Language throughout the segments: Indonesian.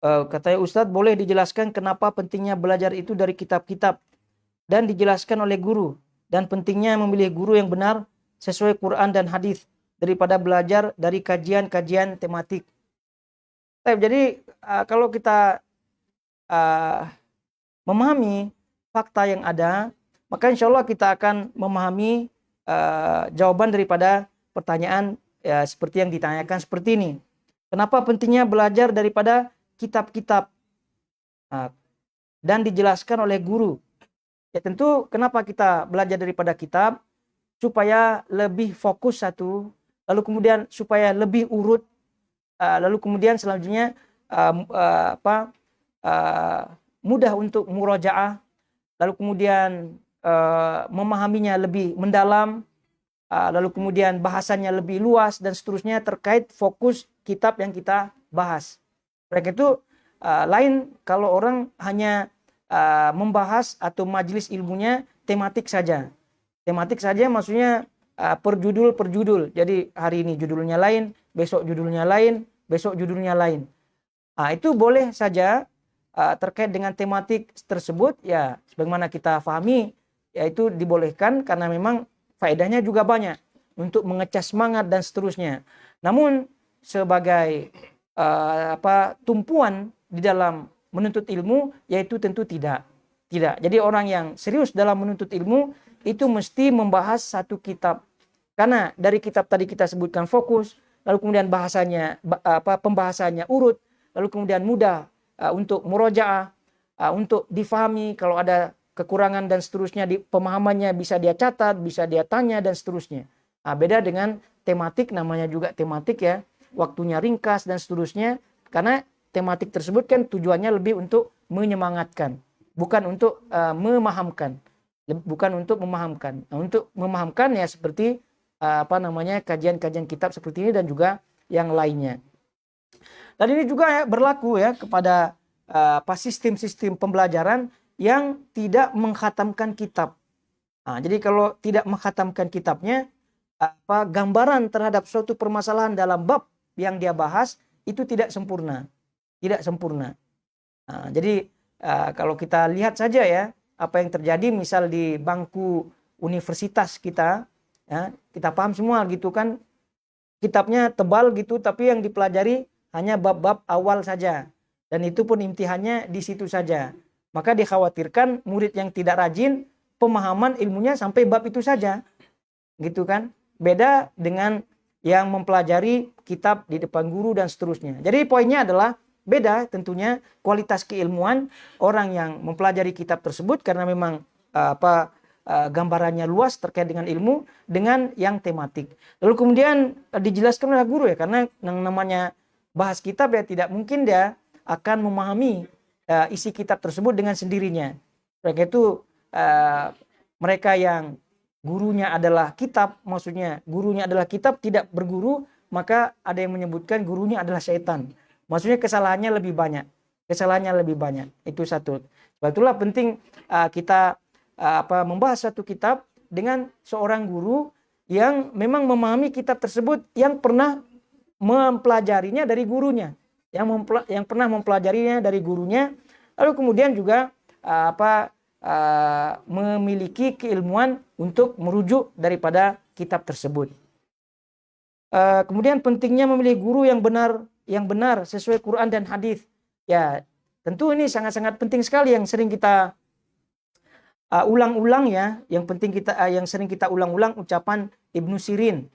Katanya Ustadz, boleh dijelaskan kenapa pentingnya belajar itu dari kitab-kitab dan dijelaskan oleh guru, dan pentingnya memilih guru yang benar sesuai Quran dan hadis daripada belajar dari kajian-kajian tematik. Jadi kalau kita uh, memahami fakta yang ada, maka insya Allah kita akan memahami jawaban daripada pertanyaan ya, seperti yang ditanyakan seperti ini. Kenapa pentingnya belajar daripada kitab-kitab dan dijelaskan oleh guru? Ya tentu kenapa kita belajar daripada kitab? Supaya lebih fokus satu, lalu kemudian supaya lebih urut, lalu kemudian selanjutnya mudah untuk murojaah, lalu kemudian memahaminya lebih mendalam, lalu kemudian bahasanya lebih luas dan seterusnya terkait fokus kitab yang kita bahas. Mereka itu lain kalau orang hanya membahas atau majelis ilmunya tematik saja. Tematik saja maksudnya per judul. Jadi hari ini judulnya lain, besok judulnya lain, besok judulnya lain. Itu boleh saja terkait dengan tematik tersebut ya sebagaimana kita pahami yaitu dibolehkan karena memang faedahnya juga banyak untuk mengecas semangat dan seterusnya. Namun sebagai tumpuan di dalam menuntut ilmu yaitu tentu tidak. Jadi orang yang serius dalam menuntut ilmu itu mesti membahas satu kitab. Karena dari kitab tadi kita sebutkan fokus, lalu kemudian bahasanya pembahasannya urut, lalu kemudian mudah untuk murojaah, untuk difahami kalau ada kekurangan dan seterusnya di pemahamannya bisa dia catat, bisa dia tanya dan seterusnya. Beda dengan tematik, namanya juga tematik ya, waktunya ringkas dan seterusnya, karena tematik tersebut kan tujuannya lebih untuk menyemangatkan, bukan untuk memahamkan. Bukan untuk memahamkan. Untuk memahamkan ya seperti kajian-kajian kitab seperti ini dan juga yang lainnya. Dan ini juga ya, berlaku ya kepada sistem-sistem pembelajaran yang tidak mengkhatamkan kitab. Jadi kalau tidak mengkhatamkan kitabnya, gambaran terhadap suatu permasalahan dalam bab yang dia bahas itu tidak sempurna. Jadi kalau kita lihat saja ya, apa yang terjadi misal di bangku universitas kita, ya, kita paham semua gitu kan, kitabnya tebal gitu, tapi yang dipelajari hanya bab-bab awal saja, dan itu pun imtihannya di situ saja. Maka dikhawatirkan murid yang tidak rajin, pemahaman ilmunya sampai bab itu saja, gitu kan. Beda dengan yang mempelajari kitab di depan guru dan seterusnya. Jadi poinnya adalah beda tentunya kualitas keilmuan orang yang mempelajari kitab tersebut karena memang gambarannya luas terkait dengan ilmu dengan yang tematik. Lalu kemudian dijelaskan oleh guru ya, karena yang namanya bahas kitab ya tidak mungkin dia akan memahami isi kitab tersebut dengan sendirinya. Mereka itu mereka yang gurunya adalah kitab, maksudnya gurunya adalah kitab tidak berguru, maka ada yang menyebutkan gurunya adalah syaitan. Maksudnya kesalahannya lebih banyak. Itu satu. Sebab itulah penting kita membahas satu kitab dengan seorang guru yang memang memahami kitab tersebut, yang pernah mempelajarinya dari gurunya, yang pernah mempelajarinya dari gurunya, lalu kemudian juga memiliki keilmuan untuk merujuk daripada kitab tersebut. Kemudian pentingnya memilih guru yang benar sesuai Quran dan hadis. Ya, tentu ini sangat-sangat penting sekali yang sering kita ulang-ulang ya. Yang sering kita ulang-ulang ucapan Ibnu Sirin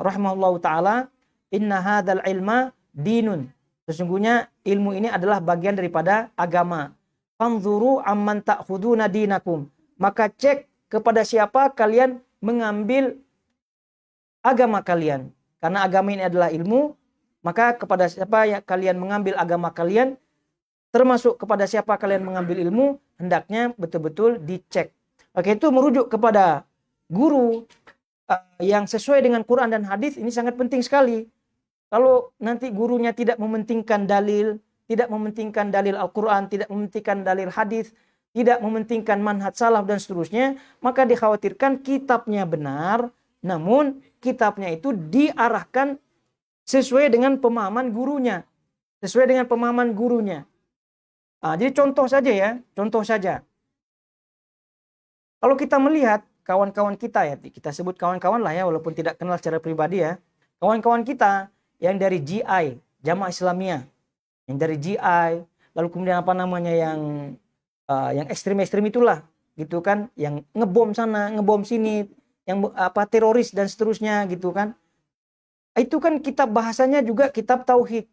rahimahullahu taala, inna hadzal ilma dinun. Sesungguhnya ilmu ini adalah bagian daripada agama. Fanzuru amman ta'khuduna dinakum. Maka cek kepada siapa kalian mengambil agama kalian. Karena agama ini adalah ilmu, maka kepada siapa ya kalian mengambil agama kalian, termasuk kepada siapa kalian mengambil ilmu, hendaknya betul-betul dicek. Oke, itu merujuk kepada guru yang sesuai dengan Quran dan hadis, ini sangat penting sekali. Kalau nanti gurunya tidak mementingkan dalil, tidak mementingkan dalil Al-Quran, tidak mementingkan dalil hadis, tidak mementingkan manhaj salaf dan seterusnya, maka dikhawatirkan kitabnya benar, namun kitabnya itu diarahkan sesuai dengan pemahaman gurunya. sesuai dengan pemahaman gurunya. Jadi contoh saja ya, contoh saja. Kalau kita melihat kawan-kawan kita ya, kita sebut kawan-kawan lah ya, walaupun tidak kenal secara pribadi ya. Kawan-kawan kita yang dari GI, Jamaah Islamiyah, yang dari GI, lalu kemudian apa namanya yang ekstrim-ekstrim itulah, gitu kan, yang ngebom sana, ngebom sini, yang teroris dan seterusnya gitu kan. Itu kan kitab bahasanya juga kitab tauhid.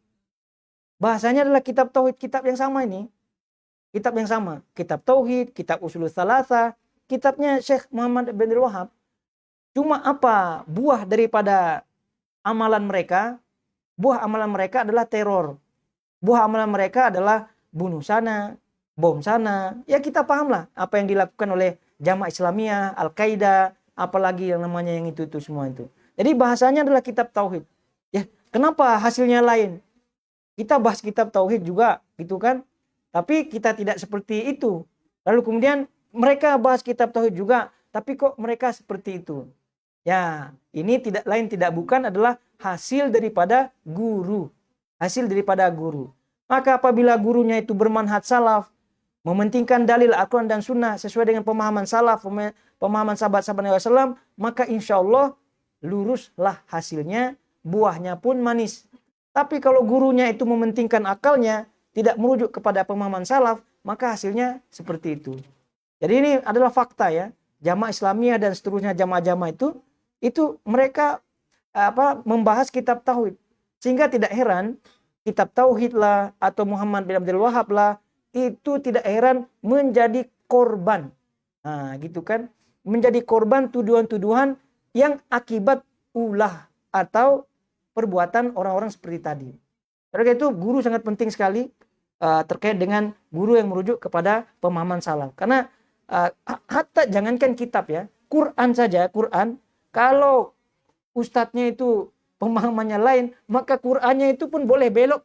Bahasanya adalah kitab tauhid, kitab yang sama ini. Kitab yang sama, kitab tauhid, kitab usulul tsalatsa, kitabnya Syekh Muhammad bin Abdul Wahab. Cuma apa buah daripada amalan mereka? Buah amalan mereka adalah teror. Buah amalan mereka adalah bunuh sana, bom sana. Ya kita pahamlah apa yang dilakukan oleh Jamaah Islamiyah, Al-Qaeda, apalagi yang namanya yang itu semua itu. Jadi bahasanya adalah kitab tauhid. Ya, kenapa hasilnya lain? Kita bahas kitab tauhid juga, gitu kan? Tapi kita tidak seperti itu. Lalu kemudian mereka bahas kitab tauhid juga, tapi kok mereka seperti itu? Ya, ini tidak lain tidak bukan adalah hasil daripada guru. Hasil daripada guru. Maka apabila gurunya itu bermanhaj salaf, mementingkan dalil Al-Quran dan Sunnah sesuai dengan pemahaman salaf, pemahaman sahabat-sahabat Nabi SAW, maka insya Allah luruslah hasilnya, buahnya pun manis. Tapi kalau gurunya itu mementingkan akalnya, tidak merujuk kepada pemahaman salaf, maka hasilnya seperti itu. Jadi ini adalah fakta ya. Jamaah Islamiyah dan seterusnya jamaah-jamaah itu mereka membahas kitab tauhid. Sehingga tidak heran kitab tauhid lah atau Muhammad bin Abdul Wahab lah itu tidak heran menjadi korban. Nah, gitu kan? Menjadi korban tuduhan-tuduhan yang akibat ulah atau perbuatan orang-orang seperti tadi. Karena itu guru sangat penting sekali terkait dengan guru yang merujuk kepada pemahaman salaf. Karena hatta jangankan kitab ya, Quran saja, Quran kalau ustadznya itu pemahamannya lain, maka Qurannya itu pun boleh belok.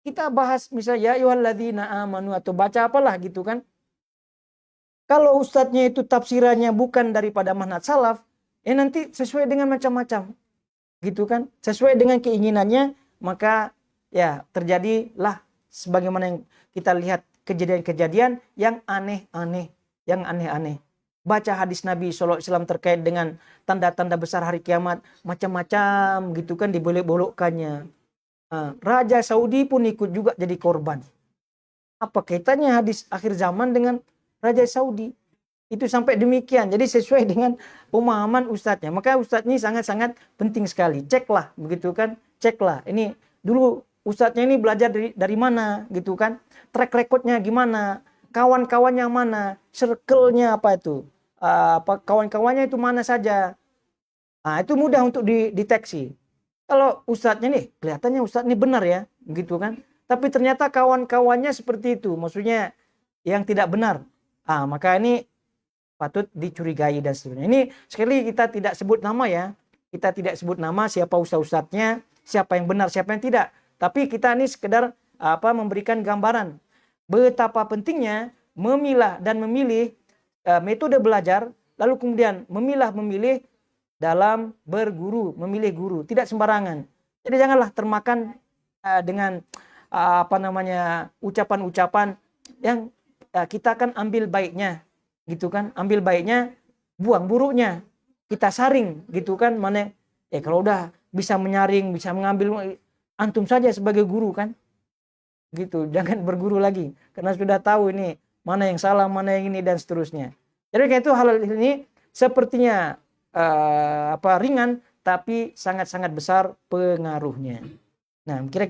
Kita bahas misalnya ya ayyuhalladzina amanu atau baca apalah gitu kan. Kalau ustadznya itu tafsirannya bukan daripada manhaj salaf, ya nanti sesuai dengan macam-macam. Gitu kan? Sesuai dengan keinginannya, maka ya terjadilah sebagaimana yang kita lihat kejadian-kejadian yang aneh-aneh, Baca hadis Nabi SAW terkait dengan tanda-tanda besar hari kiamat, macam-macam gitu kan dibolak-bolokkannya. Raja Saudi pun ikut juga jadi korban. Apa kaitannya hadis akhir zaman dengan Raja Saudi? Itu sampai demikian. Jadi sesuai dengan pemahaman ustadznya. Maka ustadz ini sangat-sangat penting sekali. Ceklah begitu kan. Ceklah. Ini dulu ustadznya ini belajar dari mana gitu kan. Track recordnya gimana. Kawan-kawannya mana. Circle-nya apa itu. Kawan-kawannya itu mana saja. Itu mudah untuk dideteksi. Kalau ustadznya nih kelihatannya ustadz ini benar ya. Gitu kan. Tapi ternyata kawan-kawannya seperti itu. Maksudnya yang tidak benar. Maka ini patut dicurigai dan seterusnya. Ini sekali kita tidak sebut nama ya. Kita tidak sebut nama siapa ustaz-ustadznya, siapa yang benar, siapa yang tidak. Tapi kita ini sekedar memberikan gambaran betapa pentingnya memilah dan memilih metode belajar, lalu kemudian memilih dalam berguru, memilih guru, tidak sembarangan. Jadi janganlah termakan dengan ucapan-ucapan yang kita akan ambil baiknya. Gitu kan, ambil baiknya, buang buruknya, kita saring gitu kan. Mana kalau udah bisa menyaring, bisa mengambil, antum saja sebagai guru kan gitu, jangan berguru lagi karena sudah tahu ini mana yang salah, mana yang ini dan seterusnya. Jadi kayak itu hal ini sepertinya ringan tapi sangat-sangat besar pengaruhnya. Nah, kira-kira